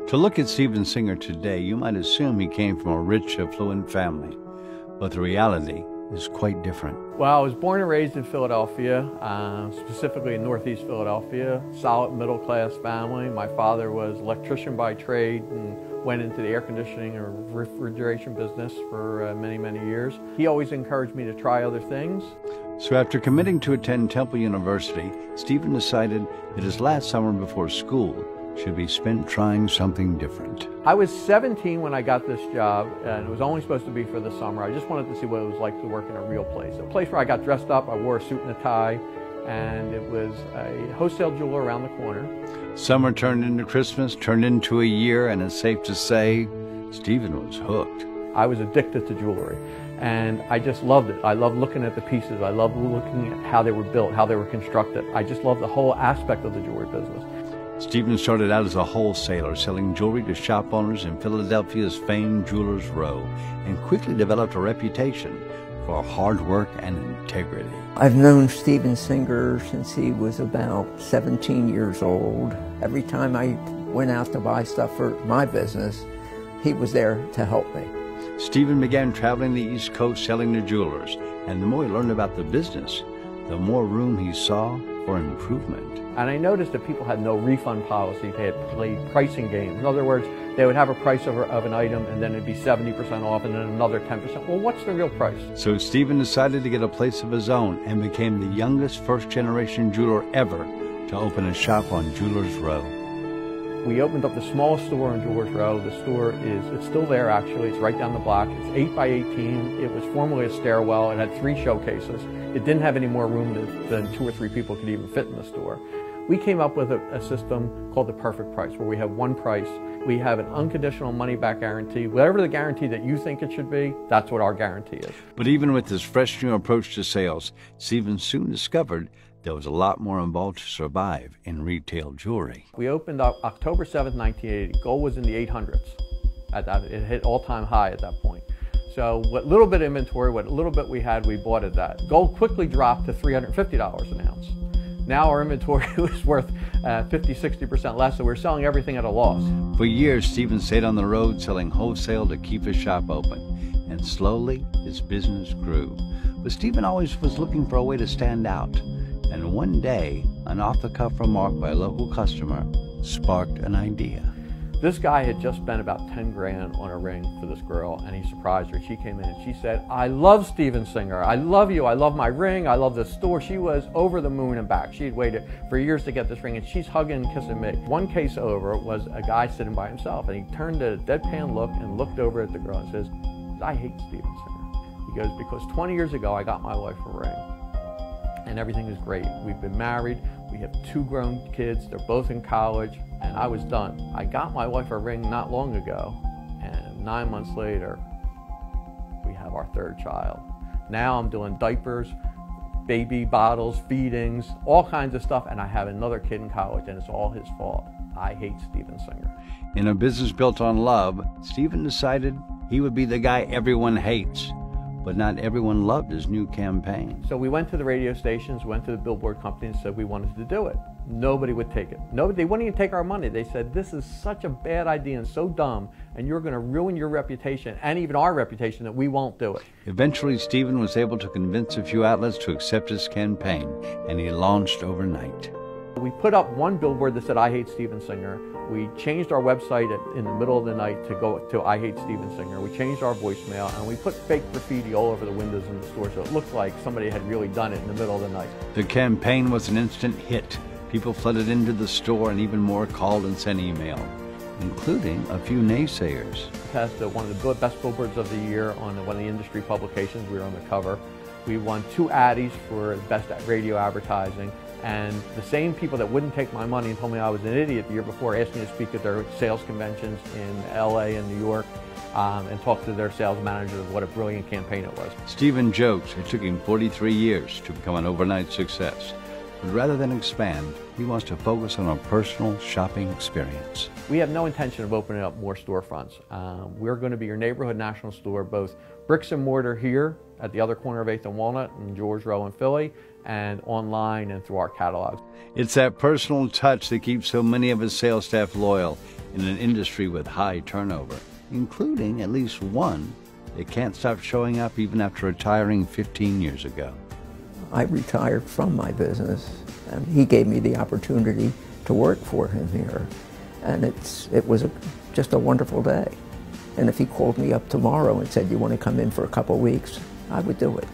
To look at Stephen Singer today, you might assume he came from a rich, affluent family, but the reality is quite different. Well, I was born and raised in Philadelphia, specifically in Northeast Philadelphia, solid middle-class family. My father was an electrician by trade and went into the air conditioning and refrigeration business for many, many years. He always encouraged me to try other things. So after committing to attend Temple University, Stephen decided that his last summer before school should be spent trying something different. I was 17 when I got this job, and it was only supposed to be for the summer. I just wanted to see what it was like to work in a real place. A place where I got dressed up, I wore a suit and a tie, and it was a wholesale jeweler around the corner. Summer turned into Christmas, turned into a year, and it's safe to say Stephen was hooked. I was addicted to jewelry, and I just loved it. I loved looking at the pieces. I loved looking at how they were built, how they were constructed. I just loved the whole aspect of the jewelry business. Stephen started out as a wholesaler, selling jewelry to shop owners in Philadelphia's famed Jewelers Row, and quickly developed a reputation for hard work and integrity. I've known Stephen Singer since he was about 17 years old. Every time I went out to buy stuff for my business, he was there to help me. Stephen began traveling the East Coast selling to jewelers, and the more he learned about the business, the more room he saw for improvement. And I noticed that people had no refund policy. They had played pricing games. In other words, they would have a price of an item, and then it'd be 70% off, and then another 10%. Well, what's the real price? So Stephen decided to get a place of his own and became the youngest first-generation jeweler ever to open a shop on Jewelers Row. We opened up the smallest store on Jewelers Row. The store it's still there actually. It's right down the block. It's 8 by 18. It was formerly a stairwell. It had 3 showcases. It didn't have any more room than 2 or 3 people could even fit in the store. We came up with a system called the perfect price, where we have one price. We have an unconditional money-back guarantee. Whatever the guarantee that you think it should be, that's what our guarantee is. But even with this fresh new approach to sales, Stephen soon discovered there was a lot more involved to survive in retail jewelry. We opened up October 7th, 1980. Gold was in the 800s. It hit all-time high at that point. So what little bit of inventory, what little bit we had, we bought at that. Gold quickly dropped to $350 an ounce. Now our inventory was worth 50, 60% less, so we're selling everything at a loss. For years, Stephen stayed on the road selling wholesale to keep his shop open, and slowly his business grew. But Stephen always was looking for a way to stand out, and one day, an off-the-cuff remark by a local customer sparked an idea. This guy had just spent about 10 grand on a ring for this girl, and he surprised her. She came in and she said, "I love Stephen Singer. I love you. I love my ring. I love the store." She was over the moon and back. She had waited for years to get this ring, and she's hugging and kissing me. One case over was a guy sitting by himself, and he turned a deadpan look and looked over at the girl and says, "I hate Stephen Singer." He goes, "Because 20 years ago, I got my wife a ring, and everything is great. We've been married. We have 2 grown kids. They're both in college. And I was done. I got my wife a ring not long ago, and 9 months later, we have our 3rd child. Now I'm doing diapers, baby bottles, feedings, all kinds of stuff, and I have another kid in college, and it's all his fault. I hate Stephen Singer." In a business built on love, Stephen decided he would be the guy everyone hates. But not everyone loved his new campaign. So we went to the radio stations, went to the billboard company, and said we wanted to do it. Nobody would take it. Nobody, they wouldn't even take our money. They said, "This is such a bad idea and so dumb, and you're going to ruin your reputation and even our reputation, that we won't do it." Eventually, Stephen was able to convince a few outlets to accept his campaign, and he launched overnight. We put up one billboard that said, "I hate Stephen Singer." We changed our website in the middle of the night to go to "I hate Stephen Singer." We changed our voicemail, and we put fake graffiti all over the windows in the store, so it looked like somebody had really done it in the middle of the night. The campaign was an instant hit. People flooded into the store, and even more called and sent email, including a few naysayers. We passed one of the best billboards of the year on one of the industry publications. We were on the cover. We won 2 Addies for best radio advertising. And the same people that wouldn't take my money and told me I was an idiot the year before asked me to speak at their sales conventions in LA and New York and talk to their sales managers of what a brilliant campaign it was. Stephen jokes it took him 43 years to become an overnight success. But rather than expand, he wants to focus on a personal shopping experience. We have no intention of opening up more storefronts. We're going to be your neighborhood national store, both bricks and mortar here at the other corner of 8th and Walnut and Jewelers Row in Philly, and online and through our catalogs. It's that personal touch that keeps so many of his sales staff loyal, in an industry with high turnover, including at least one that can't stop showing up even after retiring 15 years ago. I retired from my business, and he gave me the opportunity to work for him here. And it was just a wonderful day. And if he called me up tomorrow and said, "You want to come in for a couple of weeks?" I would do it.